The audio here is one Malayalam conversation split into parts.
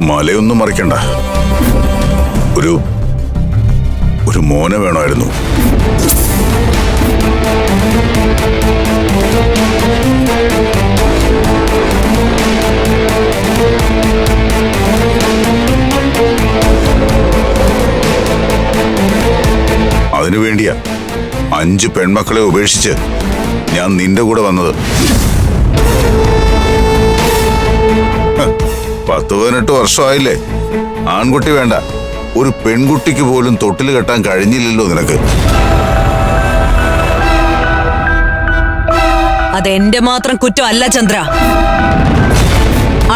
മലയൊന്നും മറിക്കണ്ട. ഒരു മോനെ വേണമായിരുന്നു. അതിനുവേണ്ടിയാ 5 പെൺമക്കളെ ഉപേക്ഷിച്ച് ഞാൻ നിന്റെ കൂടെ വന്നത്. 10-18 വർഷമായില്ലേ? ആൺകുട്ടി വേണ്ട, ഒരു പെൺകുട്ടിക്ക് പോലും തൊട്ടിൽ കെട്ടാൻ കഴിഞ്ഞില്ലല്ലോ നിനക്ക്. അതെന്റെ മാത്രം കുറ്റമല്ല ചന്ദ്ര.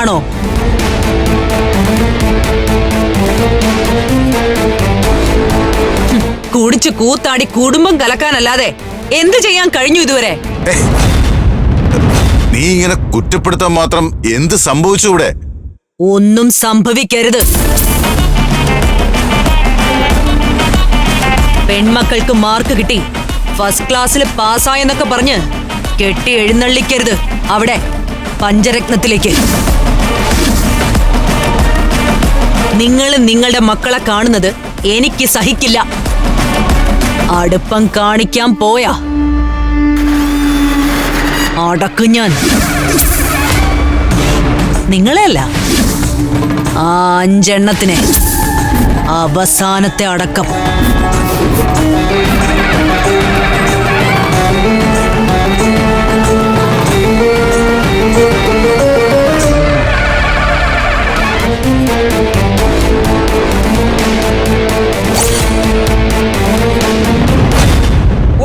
ആണോ? കുടിച്ച് കൂത്താടി കുടുംബം കലക്കാനല്ലാതെ എന്ത് ചെയ്യാൻ കഴിഞ്ഞു ഇതുവരെ? നീ ഇങ്ങനെ കുറ്റപ്പെടുത്താൻ മാത്രം എന്ത് സംഭവിച്ചു ഇവിടെ? ഒന്നും സംഭവിക്കരുത്. പെൺമക്കൾക്ക് മാർക്ക് കിട്ടി, ഫസ്റ്റ് ക്ലാസ്സിൽ പാസ്സായെന്നൊക്കെ പറഞ്ഞ് കെട്ടി എഴുന്നള്ളിക്കരുത് അവിടെ പഞ്ചരത്നത്തിലേക്ക്. നിങ്ങൾ നിങ്ങളുടെ മക്കളെ കാണുന്നത് എനിക്ക് സഹിക്കില്ല. അടുപ്പം കാണിക്കാൻ പോയാ അടക്കും ഞാൻ. നിങ്ങളെയല്ല, ആ 5 എണ്ണത്തിനെ അവസാനത്തെ അടക്കം.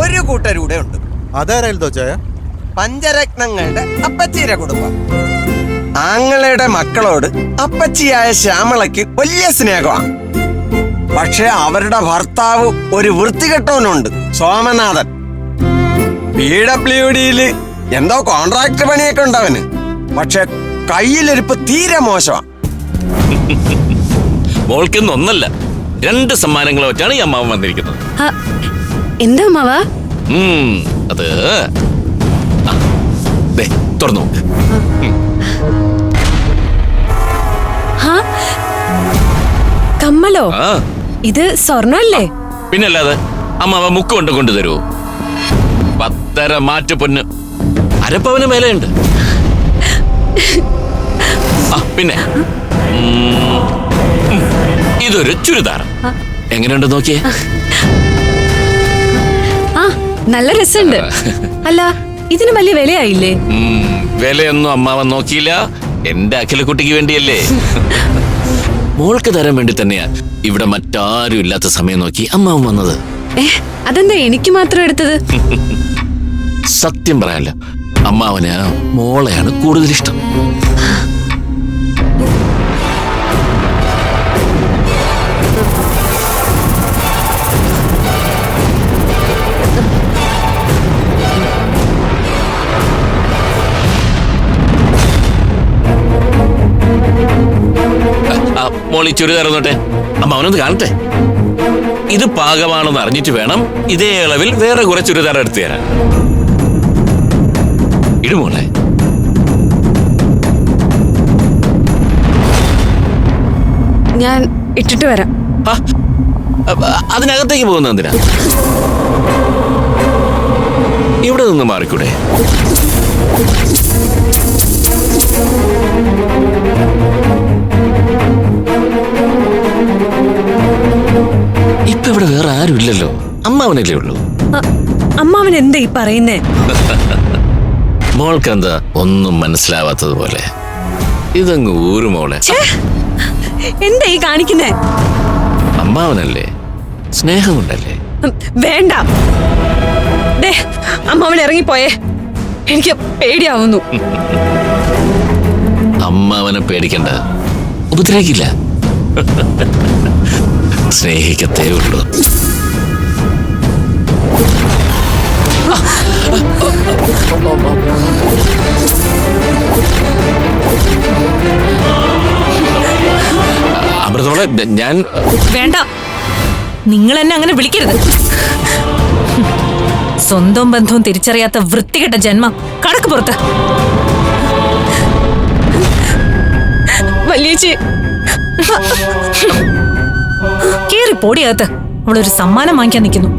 ഒരു കൂട്ടരൂടെ ഉണ്ട്. അതാരായിരുന്നു ചായ? പഞ്ചരത്നങ്ങളുടെ അപ്പച്ചിയുടെ കുടുംബം. ആങ്ങളയുടെ മക്കളോട് അപ്പച്ചിയായ ശ്യാമളയ്ക്ക് വലിയ സ്നേഹമാണ്. പക്ഷെ അവരുടെ ഭർത്താവ് ഒരു വൃത്തികെട്ടവനുണ്ട്, സോമനാഥൻ. PWDയിൽ എന്തോ കോൺട്രാക്ട് പണിയൊക്കെ ഉണ്ടവന്. പക്ഷെ കയ്യിലിരിപ്പ് തീരെ മോശമാണ്. മോൾക്കൊന്നും ഒന്നല്ല, 2 സമ്മാനങ്ങൾ വെച്ചാണ് ഈ അമ്മാവൻ വന്നിരിക്കുന്നത്. എന്താ അമ്മാവ? അത് തുറന്നു നോക്ക്. കമ്മലോ? ഇത് സ്വർണ്ണല്ലേ? പിന്നല്ലാതെ. അമ്മാവ മുക്ക് കൊണ്ട് കൊണ്ടുതരൂ. 10 മാറ്റു പൊന്ന്, അരപ്പവന് മേലെയുണ്ട്. പിന്നെ ഇതൊരു ചുരിദാർ. എങ്ങനെയുണ്ട് നോക്കിയേ? നല്ല രസമുണ്ട്. അല്ല, ഇതിന് വലിയ വിലയായില്ലേ? വിലയൊന്നും അമ്മാവൻ നോക്കിയില്ല. എന്റെ അഖിലക്കുട്ടിക്ക് വേണ്ടിയല്ലേ. മോൾക്ക് തരാൻ വേണ്ടി തന്നെയാ ഇവിടെ മറ്റാരും ഇല്ലാത്ത സമയം നോക്കി അമ്മാവൻ വന്നത്. അതെന്താ എനിക്ക് മാത്രം എടുത്തത്? സത്യം പറയാനല്ല, അമ്മാവന് മോളെയാണ് കൂടുതൽ ഇഷ്ടം. മോളി ചുരിദാർ നോട്ടെ, അമ്മാവനൊന്ന് കാണട്ടെ. ഇത് പാകമാണെന്ന് അറിഞ്ഞിട്ട് വേണം ഇതേ അളവിൽ വേറെ കുറെ ചുരിദാർ എടുത്തു തരാൻ. ഇടുമോളെ. ഞാൻ ഇട്ടിട്ട് വരാം. അതിനകത്തേക്ക് പോകുന്ന എന്തിനാ? ഇവിടെ നിന്ന് മാറിക്കൂടെ? ഇപ്പൊ ഇവിടെ വേറെ ആരും ഇല്ലല്ലോ, അമ്മാവനല്ലേ ഉള്ളൂ. അമ്മാവൻ എന്താ ഈ പറയുന്നേ? മോൾക്കെന്താ ഒന്നും മനസ്സിലാവാത്തതുപോലെ? ഇതങ്ങ് ഊരു മോളെ. എന്താ ഈ കാണിക്കുന്നേ? അമ്മാവനല്ലേ, സ്നേഹം കൊണ്ടല്ലേ. വേണ്ട, അമ്മാവൻ ഇറങ്ങിപ്പോയേ, എനിക്ക് പേടിയാവുന്നു. അമ്മാവനെ പേടിക്കണ്ട, ഉപദ്രവിക്കില്ല, സ്നേഹിക്കത്തേ ഉള്ളൂ. അമൃതോളെ, ഞാൻ വേണ്ട, നിങ്ങൾ എന്നെ അങ്ങനെ വിളിക്കരുത്. സ്വന്തം ബന്ധവും തിരിച്ചറിയാത്ത വൃത്തികെട്ട ജന്മം. കടക്ക് പുറത്ത്. വലിയേച്ചി, കേറി പോടിയകത്ത്. അവളൊരു സമ്മാനം വാങ്ങിക്കാൻ നിൽക്കുന്നു.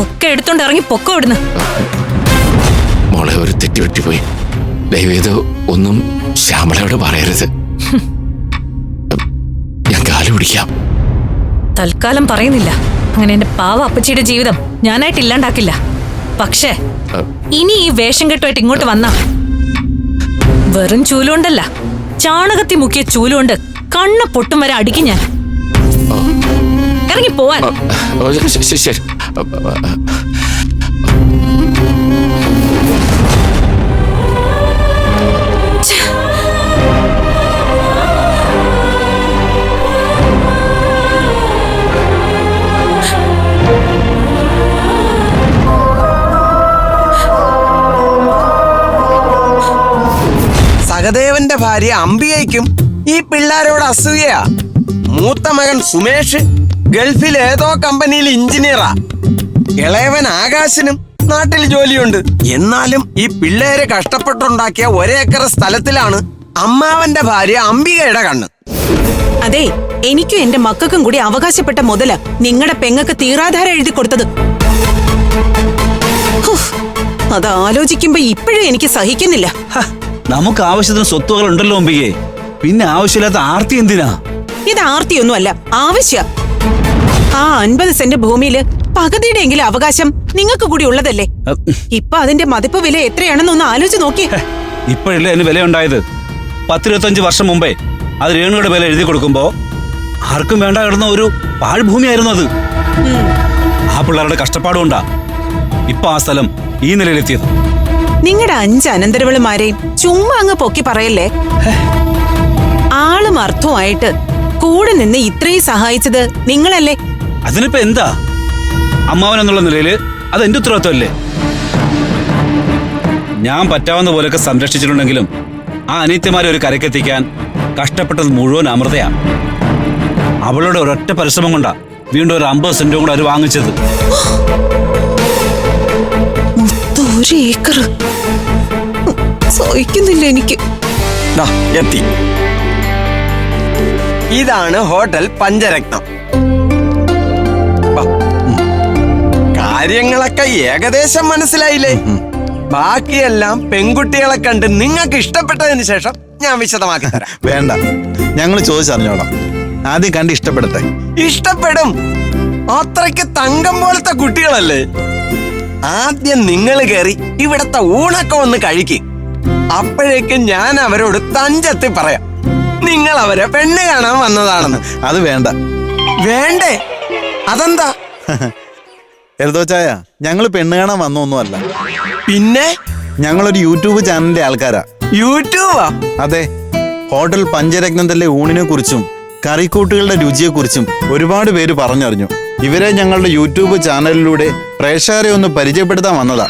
ഒക്കെ എടുത്തോണ്ട് ഇറങ്ങി പൊക്കോ ഇവിടുന്ന്. മോളെ ഒരു തെറ്റ് പറ്റിപ്പോയി. ദയവേത് ഒന്നും ശ്യാമളയോട് പറയരുത്. ഞാൻ കാല് പിടിക്കാം. തൽക്കാലം പറയുന്നില്ല. അങ്ങനെ എന്റെ പാവ അപ്പച്ചിയുടെ ജീവിതം ഞാനായിട്ട് ഇല്ലാണ്ടാക്കില്ല. പക്ഷേ ഇനി ഈ വേഷം കെട്ടുമായിട്ട് ഇങ്ങോട്ട് വന്നാ വെറും ചൂലുകൊണ്ടല്ല, ചാണകത്തി മുക്കിയ ചൂലുകൊണ്ട് കണ്ണ പൊട്ടും വരെ അടിക്കും ഞാൻ. ഇറങ്ങി പോവാൻ. ശരി. സഹദേവന്റെ ഭാര്യ അംബികയ്ക്കും ഈ പിള്ളേരോട് അസൂയയാ. മൂത്ത മകൻ സുമേഷ് ഗൾഫിൽ ഏതോ കമ്പനിയിൽ എഞ്ചിനീയറാ. ഇളയവൻ ആകാശിനും നാട്ടിൽ ജോലിയുണ്ട്. എന്നാലും ഈ പിള്ളേര് കഷ്ടപ്പെട്ടുണ്ടാക്കിയ 1 ഏക്കർ സ്ഥലത്തിലാണ് അമ്മാവന്റെ ഭാര്യ അംബികയുടെ കണ്ണ്. അതെ, എനിക്കും എന്റെ മക്കൾക്കും കൂടി അവകാശപ്പെട്ട മുതല് നിങ്ങളുടെ പെങ്ങക്ക് തീറാധാരം എഴുതി കൊടുത്തത്. അത് ആലോചിക്കുമ്പോ ഇപ്പോഴും എനിക്ക് സഹിക്കുന്നില്ല. നമുക്ക് ആവശ്യത്തിന് സ്വത്തുകൾ ഉണ്ടല്ലോ അംബികയെ, പിന്നെ ആവശ്യമില്ലാത്ത ആർത്തി എന്തിനാ? ഇത് ആർത്തിയൊന്നുമല്ല, ആവശ്യ. ആ 50 സെന്റ് ഭൂമിയില് പകുതിയുടെയെങ്കിലും അവകാശം നിങ്ങൾക്ക് കൂടി ഉള്ളതല്ലേ? ഇപ്പൊ അതിന്റെ മതിപ്പ് വില എത്രയാണെന്നൊന്ന് ആലോചിച്ച് നോക്കി. ഇപ്പോഴല്ലേ അതിന് വിലയുണ്ടായത്? 10-25 വർഷം മുമ്പേ അത് രേണുയുടെ വില എഴുതി കൊടുക്കുമ്പോ ആർക്കും വേണ്ട കിടന്ന ഒരു പാഴ്ഭൂമിയായിരുന്നു അത്. ആ പിള്ളേരുടെ കഷ്ടപ്പാടുകൊണ്ടാ ഇപ്പൊ ആ സ്ഥലം ഈ നിലയിലെത്തിയത്. നിങ്ങളുടെ 5 അനന്തരവളുമാരെയും ചുമ്മാ അങ്ങ് പൊക്കി പറയല്ലേ. ആളും അർത്ഥവുമായിട്ട് കൂടെ നിന്ന് ഇത്രയും സഹായിച്ചത് നിങ്ങളല്ലേ? അതിനിപ്പോ എന്താ? അമ്മാവൻ എന്നുള്ള നിലയില് അത് എന്റെ ഉത്തരവാദിത്വമല്ലേ? ഞാൻ പറ്റാവുന്ന പോലെയൊക്കെ സംരക്ഷിച്ചിട്ടുണ്ടെങ്കിലും ആ അനിത്യമാരെ ഒരു കരക്കെത്തിക്കാൻ കഷ്ടപ്പെട്ടത് മുഴുവൻ അമൃതയാ. അവളുടെ ഒരൊറ്റ പരിശ്രമം കൊണ്ടാ വീണ്ടും ഒരു 50 സെന്റും കൂടെ അവർ വാങ്ങിച്ചത്. 1 ഏക്കർ സഹിക്കുന്നില്ല എനിക്ക്. എത്തി. ഇതാണ് ഹോട്ടൽ പഞ്ചരത്നം. കാര്യങ്ങളൊക്കെ ഏകദേശം മനസ്സിലായില്ലേ? ബാക്കിയെല്ലാം പെൺകുട്ടികളെ കണ്ട് നിങ്ങൾക്ക് ഇഷ്ടപ്പെട്ടതിന് ശേഷം ഞാൻ വിശദമാക്കി തരാം. വേണ്ട, ഞങ്ങൾ ചോദിച്ചറിഞ്ഞോളാം. ആദ്യം കണ്ട് ഇഷ്ടപ്പെടട്ടെ. ഇഷ്ടപ്പെടും. അത്രയ്ക്ക് തങ്കം പോലത്തെ കുട്ടികളല്ലേ. ആദ്യം നിങ്ങൾ കയറി ഇവിടത്തെ ഊണൊക്കെ ഒന്ന് കഴിക്കും. അപ്പോഴേക്കും ഞാൻ അവരോട് തഞ്ചത്തി പറയാം നിങ്ങൾ അവരെ പെണ്ണ് കാണാൻ വന്നതാണെന്ന്. അത് വേണ്ട. വേണ്ടേ? അതെന്താ? എൽദോച്ചായ, ഞങ്ങൾ പെണ്ണ് കാണാൻ വന്നൊന്നുമല്ല. പിന്നെ ഞങ്ങളൊരു യൂട്യൂബ് ചാനലിന്റെ ആൾക്കാരാ. യൂട്യൂബാ? അതെ. ഹോട്ടൽ പഞ്ചരത്നത്തിലെ ഊണിനെ കുറിച്ചും കറിക്കൂട്ടുകളുടെ രുചിയെ കുറിച്ചും ഒരുപാട് പേര് പറഞ്ഞറിഞ്ഞു. ഇവരെ ഞങ്ങളുടെ യൂട്യൂബ് ചാനലിലൂടെ പ്രേക്ഷകരെ ഒന്ന് പരിചയപ്പെടുത്താൻ വന്നതാ.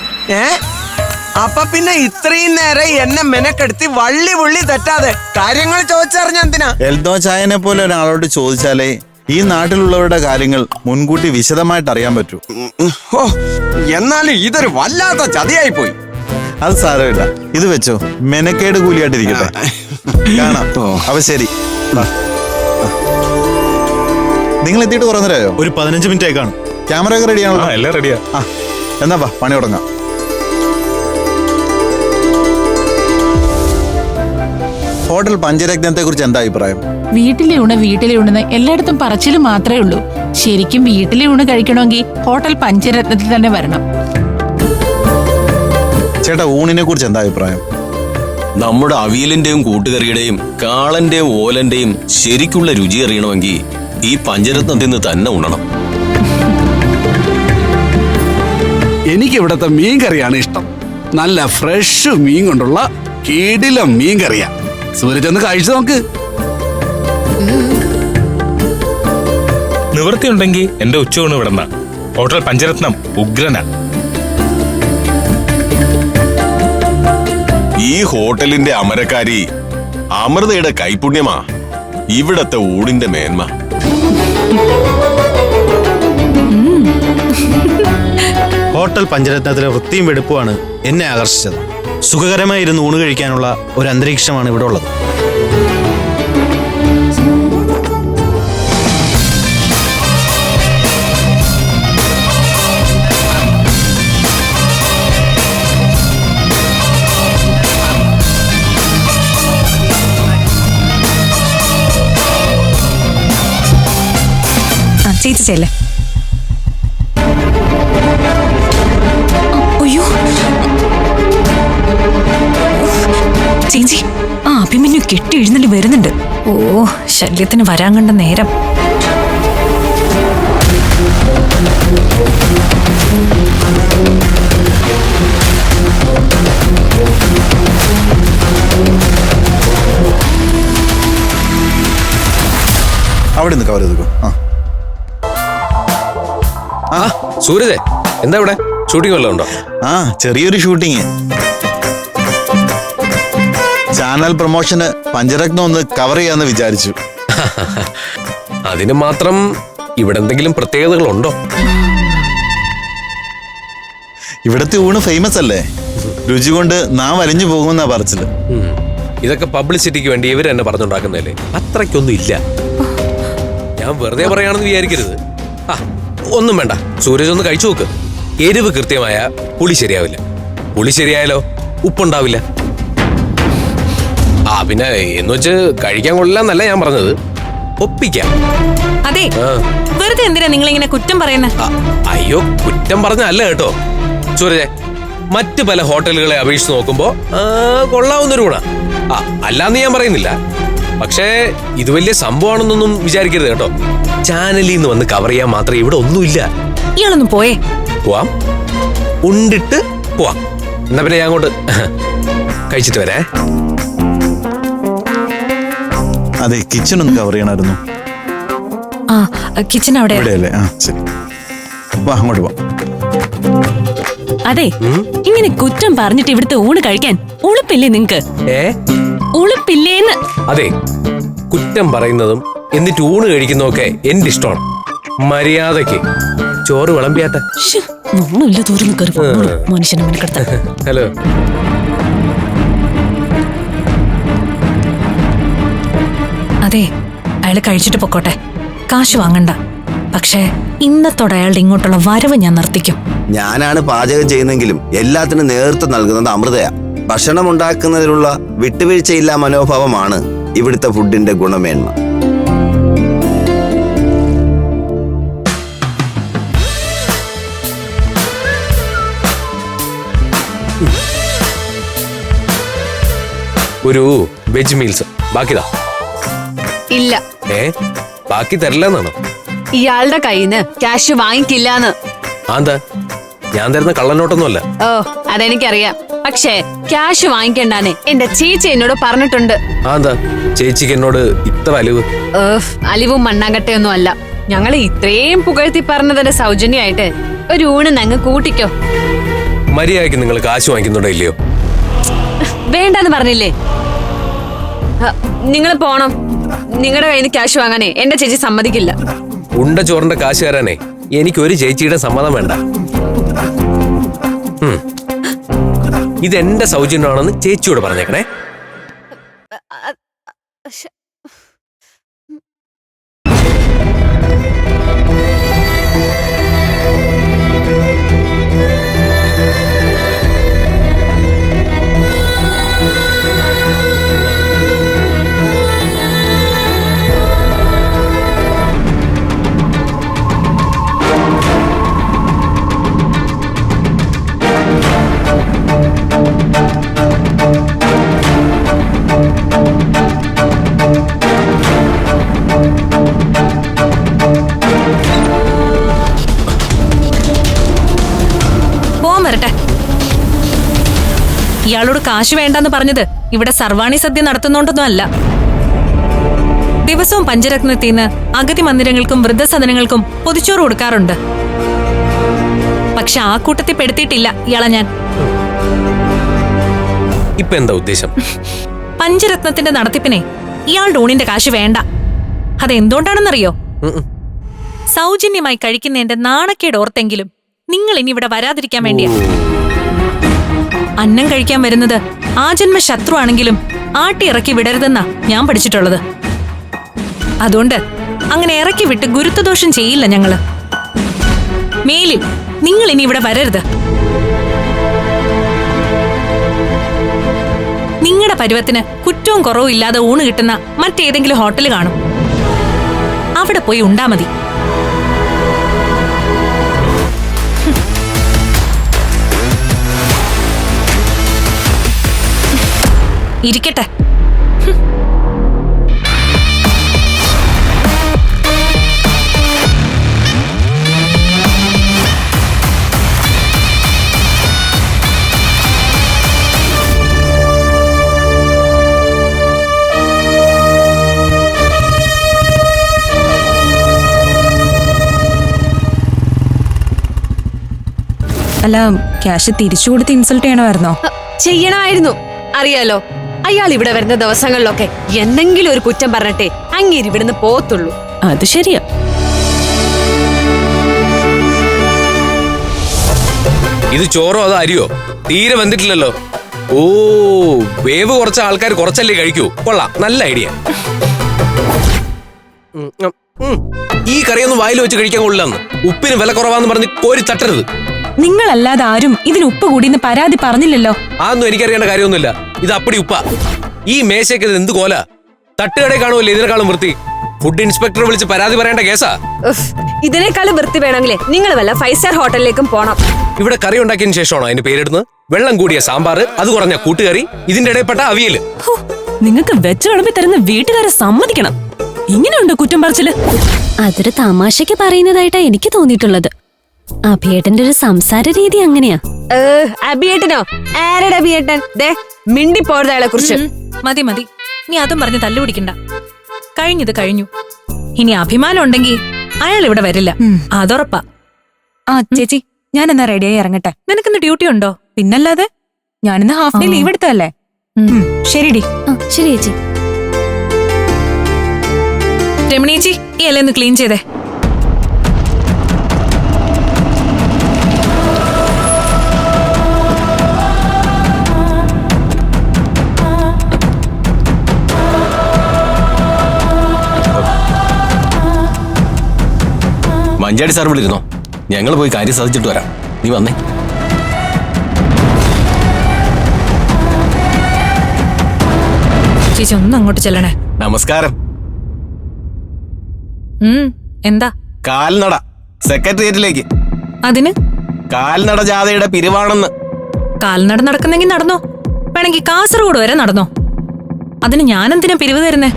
അപ്പൊ പിന്നെ ഇത്രയും നേരം എന്നെ മെനക്കെടുത്തി വള്ളി പുള്ളി തെറ്റാതെ കാര്യങ്ങൾ ചോദിച്ചറിഞ്ഞ എന്തിനാ? എൽദോച്ചായനെ പോലെ ഒരാളോട് ചോദിച്ചാലേ ഈ നാട്ടിലുള്ളവരുടെ കാര്യങ്ങൾ മുൻകൂട്ടി വിശദമായിട്ട് അറിയാൻ പറ്റൂ. ഓ, എന്നാലും ഇതൊരു വല്ലാത്ത ചതിയായി പോയി. അത് സാരമില്ല, ഇത് വെച്ചോ, മെനക്കേട് കൂലിയായിട്ടിരിക്കട്ടെ. കാണാം. അപ്പൊ ശരി, നിങ്ങൾ എത്തിയിട്ട് കുറേ നേരമായോ? ഒരു 15 മിനിറ്റ് ആയി കാണും. ക്യാമറ ഒക്കെ റെഡിയാണോ? എല്ലാം റെഡിയാ. എന്നാ പണി തുടങ്ങാം. ഹോട്ടൽ പഞ്ചരത്നത്തെ കുറിച്ച് എന്താ അഭിപ്രായം? വീട്ടിലെ ഊണ് എല്ലായിടത്തും പറച്ചില് മാത്രമേ ഉള്ളൂ. ശരിക്കും വീട്ടിലെ ഊണ് കഴിക്കണമെങ്കിൽ ഹോട്ടൽ പഞ്ചരത്നത്തിൽ തന്നെ വരണം. ചേട്ടാ, ഊണിനെ കുറിച്ച് എന്താ അഭിപ്രായം? നമ്മുടെ അവിയലിന്റെയും കൂട്ടുകറിയുടെയും കാളന്റെയും ഓലന്റെയും ശരിക്കുള്ള രുചി അറിയണമെങ്കിൽ ഈ പഞ്ചരത്നത്തിൽ നിന്ന് തന്നെ ഉണ്ണണം. എനിക്ക് ഇവിടത്തെ മീൻ കറിയാണ് ഇഷ്ടം. നല്ല ഫ്രഷ് മീൻ കൊണ്ടുള്ള കിടിലം മീൻ കറിയാ. സൂരജ് ഒന്ന് കഴിച്ചു നോക്ക്. നിവൃത്തിയുണ്ടെങ്കിൽ എന്റെ ഉച്ചയൂണ് ഇവിടെന്ന. ഹോട്ടൽ പഞ്ചരത്നം ഉഗ്രന. ഈ ഹോട്ടലിന്റെ അമരക്കാരി അമൃതയുടെ കൈപുണ്യമാ ഇവിടത്തെ ഊടിന്റെ മേന്മ. ഹോട്ടൽ പഞ്ചരത്നത്തിലെ വൃത്തിയും വെടുപ്പുമാണ് എന്നെ ആകർഷിച്ചത്. സുഖകരമായിരുന്ന് ഊണ് കഴിക്കാനുള്ള ഒരു അന്തരീക്ഷമാണ് ഇവിടെ ഉള്ളത്. ചേച്ചി ചെല്ലേ. അയ്യോ ചേച്ചി, ആ അഭിമന്യു കെട്ടി എഴുന്നള്ളി വരുന്നുണ്ട്. ഓ, ശല്യത്തിന് വരാൻ കണ്ട നേരം. അവിടെ നിന്ന് കവർ ചെയ്തോ. സൂരജ്, എന്താ ഇവിടെ ഷൂട്ടിംഗ് വല്ലതും ഉണ്ടോ? ചെറിയൊരു ഷൂട്ടിങ്. ചാനൽ പ്രൊമോഷന് പഞ്ചരത്നം ഒന്ന് കവർ ചെയ്യാന്ന് വിചാരിച്ചു. അതിന് മാത്രം ഇവിടെ എന്തെങ്കിലും പ്രത്യേകതകളുണ്ടോ? ഇവിടത്തെ ഊണ് ഫേമസ് അല്ലേ? രുചി കൊണ്ട് നാം വലിഞ്ഞു പോകുമെന്നാ പറച്ചില്. ഇതൊക്കെ പബ്ലിസിറ്റിക്ക് വേണ്ടി ഇവർ എന്നെ പറഞ്ഞുണ്ടാക്കുന്നതല്ലേ, അത്രയ്ക്കൊന്നും ഇല്ല. ഞാൻ വെറുതെ പറയാണെന്ന് വിചാരിക്കരുത്. ഒന്നും വേണ്ട, സൂരജ് ഒന്ന് കഴിച്ചു നോക്ക്. എരിവ് കൃത്യമായ പുളി ശരിയാവില്ല, പുളി ശരിയായാലോ ഉപ്പുണ്ടാവില്ല. പിന്നെ എന്ന് വെച്ച് കഴിക്കാൻ കൊള്ളില്ലെന്നല്ല ഞാൻ പറഞ്ഞത്, ഒപ്പിക്കാം. അതെ, വെറുതെ എന്തിനാ നിങ്ങൾ ഇങ്ങനെ കുറ്റം പറയുന്നത്? അയ്യോ, കുറ്റം പറഞ്ഞല്ല കേട്ടോ സൂരജ്. മറ്റ് പല ഹോട്ടലുകളെ അപേക്ഷിച്ച് നോക്കുമ്പോ കൊള്ളാവുന്നൊരു ഗുണ. അല്ലാന്ന് ഞാൻ പറയുന്നില്ല, പക്ഷേ ഇത് വലിയ സംഭവമാണെന്നൊന്നും വിചാരിക്കരുത് കേട്ടോ. ചാനലിൽ നിന്ന് വന്ന് കവർ ചെയ്യാൻ മാത്രമേ ഇവിടെ ഒന്നുമില്ല. ഇയാളൊന്നും പോയേ. പോവാം, ഉണ്ടിട്ട് പോവാം. എന്നാ പിന്നെ ഞാൻ അങ്ങോട്ട് കഴിച്ചിട്ട് വരേ. അതെ, കിച്ചൺ ഒന്ന് കവർ ചെയ്യണമായിരുന്നു. കിച്ചൺ അവിടെ അല്ലേ? ശരി, വാ അങ്ങോട്ട് പോവാം. അതെ, ഇങ്ങനെ കുറ്റം പറഞ്ഞിട്ട് ഇവിടുത്തെ ഊണ് കഴിക്കാൻ ഉളുപ്പില്ലേ നിങ്ങക്ക്? ഉളുപ്പില്ലേന്ന്. അതെ, കുറ്റം പറയുന്നതും എന്നിട്ട് ഊണ് കഴിക്കുന്നതൊക്കെ എന്റെ ഇഷ്ടമാണ്. മര്യാദക്ക് ചോറ് വിളമ്പിയാട്ടെ. മനുഷ്യനെ മെനക്കെടുത്ത. ഹലോ, അതെ, അയാള് കഴിച്ചിട്ട് പൊക്കോട്ടെ, കാശ് വാങ്ങണ്ട. പക്ഷേ ഇന്നത്തോടെ അയാളുടെ ഇങ്ങോട്ടുള്ള വരവ് ഞാൻ നിർത്തിക്കും. ഞാനാണ് പാചകം ചെയ്യുന്നെങ്കിലും എല്ലാത്തിനും നേതൃത്വം നൽകുന്നത് അമൃതയാ. ഭക്ഷണം ഉണ്ടാക്കുന്നതിലുള്ള വിട്ടുവീഴ്ചയില്ലാ മനോഭാവമാണ് ഇവിടുത്തെ ഫുഡിന്റെ ഗുണമേന്മ. ഒരു വെജ് മീൽസ് ബാക്കിതാ. ഇല്ല. ബാക്കി തരില്ലെന്നാണോ? ഇയാളുടെ കയ്യിന്ന് ക്യാഷ് വാങ്ങിക്കില്ലാന്ന്. എന്താ, ഞാൻ തരുന്ന കള്ളനോട്ടൊന്നുമല്ല. ഓ, അതെനിക്കറിയാം. പക്ഷേ ക്യാഷ് വാങ്ങിക്കണ്ടാന്ന് എന്റെ ചേച്ചി എന്നോട് പറഞ്ഞിട്ടുണ്ട്. എന്താ ചേച്ചിക്ക് എന്നോട് ഇത്ര അലിവ്? അലിവും മണ്ണാങ്കട്ടയൊന്നും അല്ല. ഞങ്ങള് ഇത്രയും പുകഴ്ത്തി പറഞ്ഞതിന്റെ സൗജന്യമായിട്ട് ഒരു ഊണ് ഞങ്ങൾ കൂട്ടിക്കോ. മര്യാദയ്ക്ക് നിങ്ങൾ കാശ് വാങ്ങിക്കുന്നുണ്ടോ ഇല്ലയോ? വേണ്ടെന്ന് പറഞ്ഞില്ലേ? നിങ്ങൾ പോണം. നിങ്ങളുടെ കയ്യിൽ നിന്ന് ക്യാഷ് വാങ്ങാനേ എന്റെ ചേച്ചി സമ്മതിക്കില്ല. ഉണ്ട ചോറിന്റെ കാശ് തരാനേ എനിക്കൊരു ചേച്ചിയുടെ സമ്മതം വേണ്ട. ഇതെന്റെ സൗജന്യമാണെന്ന് ചേച്ചിയോട് പറഞ്ഞേക്കണേ. ഇയാളോട് കാശ് വേണ്ടെന്ന് പറഞ്ഞത് ഇവിടെ സർവാണി സദ്യ നടത്തുന്നോണ്ടൊന്നും അല്ല. ദിവസവും പഞ്ചരത്നത്തിന്ന് അഗതി മന്ദിരങ്ങൾക്കും വൃദ്ധസദനങ്ങൾക്കും പൊതിച്ചോറ് കൊടുക്കാറുണ്ട്. പക്ഷെ ആ കൂട്ടത്തിൽ പെടുത്തിയിട്ടില്ല ഇയാളെ ഞാൻ. ഇപ്പൊ എന്താ ഉദ്ദേശം? പഞ്ചരത്നത്തിന്റെ നടത്തിപ്പിനെ ഇയാളുടെ ഊണിന്റെ കാശ് വേണ്ട. അതെന്തുകൊണ്ടാണെന്നറിയോ? സൗജന്യമായി കഴിക്കുന്നതിന്റെ നാണക്കേട് ഓർത്തെങ്കിലും നിങ്ങൾ ഇനി ഇവിടെ വരാതിരിക്കാൻ വേണ്ടിയാ. അന്നം കഴിക്കാൻ വരുന്നത് ആജന്മ ശത്രു ആണെങ്കിലും ആട്ടി ഇറക്കി വിടരുതെന്നാ ഞാൻ പഠിച്ചിട്ടുള്ളത്. അതുകൊണ്ട് അങ്ങനെ ഇറക്കി വിട്ട് ഗുരുത്വദോഷം ചെയ്യില്ല ഞങ്ങള്. മേലിൽ നിങ്ങൾ ഇനി ഇവിടെ വരരുത്. നിങ്ങളുടെ പരുവത്തിന് കുറ്റവും കുറവും ഇല്ലാതെ ഊണ് കിട്ടുന്ന മറ്റേതെങ്കിലും ഹോട്ടൽ കാണും, അവിടെ പോയി ഉണ്ടാ മതി. ഇരിക്കട്ടെ. അല്ല, ക്യാഷ് തിരിച്ചു കൊടുത്ത് ഇൻസൾട്ട് ചെയ്യണമായിരുന്നോ? ചെയ്യണമായിരുന്നു. അറിയാലോ, അയാൾ ഇവിടെ വരുന്ന ദിവസങ്ങളിലൊക്കെ എന്തെങ്കിലും ഒരു കുറ്റം പറഞ്ഞിട്ടേ അങ്ങേര് ഇവിടുന്ന് പോത്തുള്ളൂ. അത് ശരിയാ. ഇത് ചോറോ അതോ അരിയോ? തീരെ വന്നിട്ടില്ലല്ലോ. ഓ, വേവ് കുറച്ച ആൾക്കാർ കുറച്ചല്ലേ കഴിക്കൂ. കൊള്ളാം, നല്ല ഐഡിയ. ഈ കറിയൊന്നും വായിൽ വെച്ച് കഴിക്കാൻ കൊള്ളില്ലെന്ന്. ഉപ്പിന് വില കുറവാന്ന് പറഞ്ഞ് കോരി തട്ടരുത്. നിങ്ങളല്ലാതെ ആരും ഇതിന് ഉപ്പ് കൂടിന്ന് പരാതി പറഞ്ഞില്ലല്ലോ. അതൊന്നും എനിക്കറിയേണ്ട കാര്യമൊന്നുമില്ല. ഇത് അപ്പടി ഉപ്പ. ഈ മേശയ്ക്ക് എന്ത് കോല? തട്ടുകടയിൽ കാണുമല്ലേ ഇതിനേക്കാളും വൃത്തി. ഫുഡ് ഇൻസ്പെക്ടറെ വിളിച്ച് പരാതി പറയേണ്ട കേസാ. ഇതിനേക്കാളും വൃത്തി വേണമെങ്കിലേ നിങ്ങൾ വല്ല 5 സ്റ്റാർ ഹോട്ടലിലേക്കും പോണം. ഇവിടെ കറി ഉണ്ടാക്കിയതിന് ശേഷമാണോ അതിന് പേരിടുന്നത്? വെള്ളം കൂടിയ സാമ്പാർ, അത് കുറഞ്ഞ കൂട്ടുകറി, ഇതിന്റെ ഇടയിൽപ്പെട്ട അവിയല്. നിങ്ങൾക്ക് വെച്ച് വിളമ്പി തരുന്ന വീട്ടുകാരെ സമ്മതിക്കണം. ഇങ്ങനെയുണ്ട് കുറ്റം പറച്ചില്? അതൊരു തമാശക്ക് പറയുന്നതായിട്ടാ എനിക്ക് തോന്നിയിട്ടുള്ളത്. അഭിയേട്ടന്റെ ഒരു സംസാര രീതി അങ്ങനെയാ. അഭിയേട്ടനോ? ആരുടെ അഭിയേട്ടൻ? മിണ്ടി പോരുത് അയാളെ കുറിച്ച്. മതി മതി, നീ അതും പറഞ്ഞ് തല്ലുപിടിക്കണ്ട. കഴിഞ്ഞത് കഴിഞ്ഞു. ഇനി അഭിമാനം ഉണ്ടെങ്കിൽ അയാൾ ഇവിടെ വരില്ല, അതുറപ്പാ. ആ ചേച്ചി, ഞാൻ എന്നാ റെഡിയായി ഇറങ്ങട്ടെ. നിനക്കിന്ന് ഡ്യൂട്ടി ഉണ്ടോ? പിന്നല്ലാതെ, ഞാനിന്ന് ഹാഫ് ഡേ ലീവ് എടുത്തല്ലേ. ശരിടി. ശരി ചേച്ചി. രമണീച്ചി, ഈ ഇല ഒന്ന് ക്ലീൻ ചെയ്തേ. മഞ്ചാടി സാർ വിളിരുന്നോ? ഞങ്ങൾ പോയി കാര്യം സാധിച്ചിട്ട് വരാം. നീ വന്നേ. ചേച്ചി ഒന്ന് അങ്ങോട്ട് ചെല്ലണേ. നമസ്കാരം. എന്താ? കാൽനട സെക്രട്ടേറിയറ്റിലേക്ക്. അതിന്? കാൽനട ജാഥയുടെ പിരിവാണെന്ന്. കാൽനട നടക്കുന്നെങ്കിൽ നടന്നോ, വേണമെങ്കിൽ കാസർഗോഡ് വരെ നടന്നോ. അതിന് ഞാനെന്തിനാ പിരിവ് തരുന്നേ?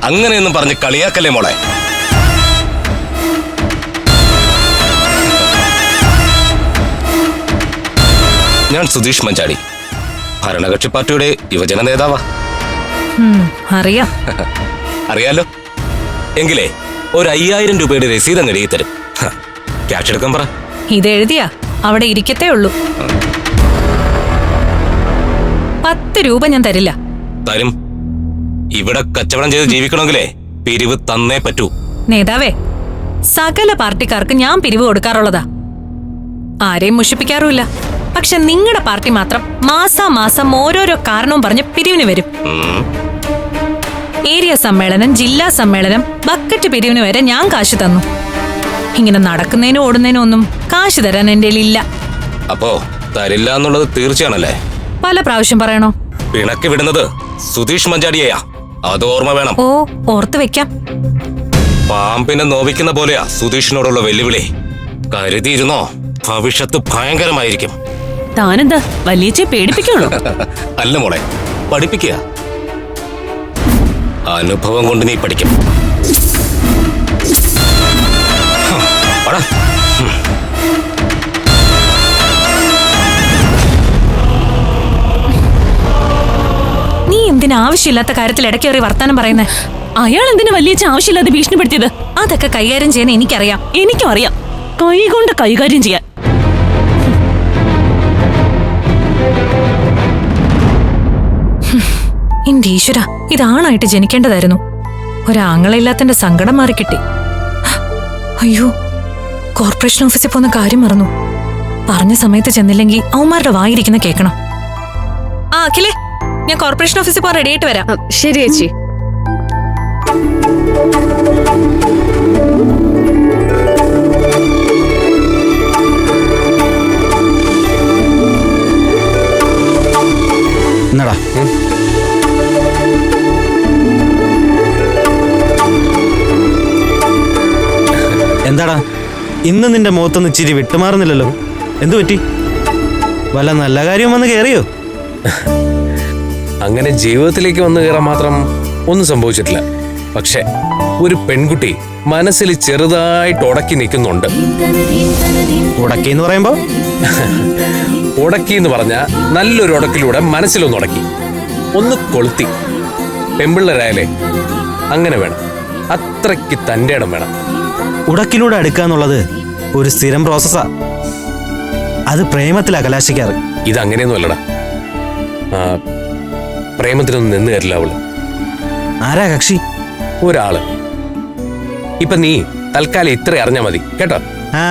അങ്ങനെയൊന്നും പറഞ്ഞ് കളിയാക്കല്ലേ മോളെ. ഞാൻ സുധീഷ് മഞ്ചാടി, ഭരണകക്ഷി പാർട്ടിയുടെ യുവജന നേതാവാ. അറിയാം. അറിയാലോ. എങ്കിലേ ഒരു 5000 രൂപയുടെ രസീത് അങ്ങ് എഴുതി തരും. ക്യാഷ് എടുക്കാൻ പറ. ഇതെഴുതിയാ അവിടെ ഇരിക്കത്തേ ഉള്ളൂ. 10 രൂപ ഞാൻ തരില്ല. തരും. ഇവിടെ കച്ചവടം ചെയ്ത് ജീവിക്കണമെങ്കിലേ പിരിവ് തന്നേ പറ്റൂ. നേതാവേ, സകല പാർട്ടിക്കാർക്ക് ഞാൻ പിരിവ് കൊടുക്കാറുള്ളതാ, ആരെയും മുഷിപ്പിക്കാറുമില്ല. പക്ഷെ നിങ്ങളുടെ പാർട്ടി മാത്രം മാസാമാസം ഓരോരോ കാരണവും പറഞ്ഞ് പിരിവിന് വരും. ഏരിയ സമ്മേളനം, ജില്ലാ സമ്മേളനം, ബക്കറ്റ് പിരിവിന് വരെ ഞാൻ കാശ് തന്നു. ഇങ്ങനെ നടക്കുന്നതിനും ഓടുന്നതിനും ഒന്നും കാശ് തരാൻ എന്റെ ഇല്ല. അപ്പോ തരില്ല എന്നുള്ളത് തീർച്ചയാണല്ലേ? പല പ്രാവശ്യം പറയണോ? പിണക്ക് വിടുന്നത് സുധീഷ് മഞ്ചാടിയെയാ, അത് ഓർമ്മ വേണം. ഓ, ഓർത്ത് വെക്കാം. പാമ്പിനെ നോവിക്കുന്ന പോലെയാ സുധീഷിനോടുള്ള വെല്ലുവിളി. കരുതിയിരുന്നോ, ഭവിഷ്യത്ത് ഭയങ്കരമായിരിക്കും. താനെന്താ വലിയച്ചെ പേടിപ്പിക്കണോ? അല്ല മോളെ, പഠിപ്പിക്കുക. അനുഭവം കൊണ്ട് നീ പഠിക്കും. നീ എന്തിനാ ആവശ്യമില്ലാത്ത കാര്യത്തിൽ ഇടയ്ക്കേറി വർത്താനം പറയുന്നേ? അയാൾ എന്തിനാ വലിയച്ഛ ആവശ്യമില്ലാതെ ഭീഷണിപ്പെടുത്തിയത്? അതൊക്കെ കൈകാര്യം ചെയ്യാൻ എനിക്കറിയാം. എനിക്കും അറിയാം, കൈകൊണ്ട് കൈകാര്യം ചെയ്യാൻ. എന്റെ ഈശ്വര, ഇതാണായിട്ട് ജനിക്കേണ്ടതായിരുന്നു. ഒരാങ്ങളില്ലാത്തന്റെ സങ്കടം മാറിക്കിട്ടി. അയ്യോ, കോർപ്പറേഷൻ ഓഫീസിൽ പോകുന്ന കാര്യം മറന്നു. പറഞ്ഞ സമയത്ത് ചെന്നില്ലെങ്കിൽ അവന്മാരുടെ വായിരിക്കുന്ന കേൾക്കണം. ആ അഖിലേ, ഞാൻ കോർപ്പറേഷൻ ഓഫീസിൽ പോകാൻ റെഡി ആയിട്ട് വരാം. ശരി ചേച്ചി. എന്നടാ എന്താടാ ഇന്ന് നിന്റെ മുഖത്തൊന്ന് ഇച്ചിരി വിട്ടുമാറുന്നില്ലല്ലോ? എന്തു പറ്റി? വല്ല നല്ല കാര്യം വന്ന് കയറിയോ? അങ്ങനെ ജീവിതത്തിലേക്ക് വന്നു കയറാൻ മാത്രം ഒന്നും സംഭവിച്ചിട്ടില്ല. പക്ഷെ ഒരു പെൺകുട്ടി മനസ്സിൽ ചെറുതായിട്ട് ഉടക്കി നിൽക്കുന്നുണ്ട്. ഉടക്കി എന്ന് പറയുമ്പോ? ഉടക്കി എന്ന് പറഞ്ഞ നല്ലൊരു ഉടക്കിലൂടെ മനസ്സിലൊന്ന് ഉടക്കി, ഒന്ന് കൊളുത്തി. പെമ്പിള്ളരായാലേ അങ്ങനെ വേണം, അത്രയ്ക്ക് തൻ്റെ ഇടം വേണം. ഉടക്കിലൂടെ അടുക്കാന്നുള്ളത് ഒരു സ്ഥിരം പ്രോസസ്സാ. അത് പ്രേമത്തിലാ കലാശിക്കാറ്. ഇതങ്ങനെയൊന്നും അല്ലടാ. പ്രേമത്തിനൊന്നും നിന്ന് കയറില്ല അവള്. ആരാ കക്ഷി? ഒരാള്. ഇപ്പൊ നീ തൽക്കാലം ഇത്ര അറിഞ്ഞാ മതി കേട്ടോ. ആ